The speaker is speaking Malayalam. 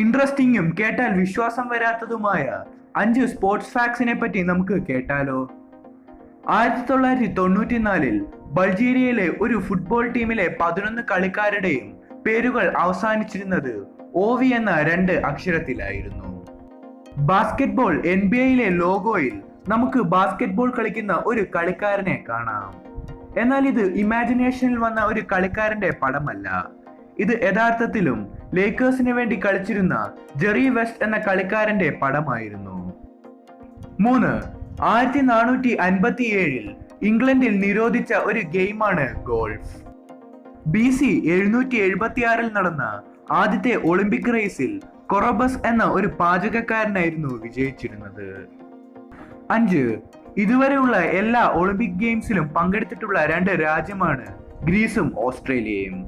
ഇൻട്രസ്റ്റിംഗും കേട്ടാൽ വിശ്വാസം വരാത്തതുമായ 5 സ്പോർട്സ് ഫാക്ട്സിനെ പറ്റി നമുക്ക് കേട്ടാലോ. 1994-ൽ ബൾഗേറിയയിലെ ഒരു ഫുട്ബോൾ ടീമിലെ 11 കളിക്കാരുടെയും പേരുകൾ അവസാനിച്ചിരുന്നത് OV എന്ന 2 അക്ഷരത്തിലായിരുന്നു. ബാസ്കറ്റ്ബോൾ NBA ലോഗോയിൽ നമുക്ക് ബാസ്കറ്റ്ബോൾ കളിക്കുന്ന ഒരു കളിക്കാരനെ കാണാം. എന്നാൽ ഇത് ഇമാജിനേഷനിൽ വന്ന ഒരു കളിക്കാരന്റെ പടമല്ല. ഇത് യഥാർത്ഥത്തിലും ലേക്കേഴ്സിന് വേണ്ടി കളിച്ചിരുന്ന ജെറി വെസ്റ്റ് എന്ന കളിക്കാരന്റെ പടമായിരുന്നു. 3. 1457-ൽ ഇംഗ്ലണ്ടിൽ നിരോധിച്ച ഒരു ഗെയിമാണ് ഗോൾഫ്. BC 776-ൽ നടന്ന ആദ്യത്തെ ഒളിമ്പിക് റേസിൽ കൊറബസ് എന്ന ഒരു പാചകക്കാരനായിരുന്നു വിജയിച്ചിരുന്നത്. 5. ഇതുവരെയുള്ള എല്ലാ ഒളിമ്പിക് ഗെയിംസിലും പങ്കെടുത്തിട്ടുള്ള 2 രാജ്യമാണ് ഗ്രീസും ഓസ്ട്രേലിയയും.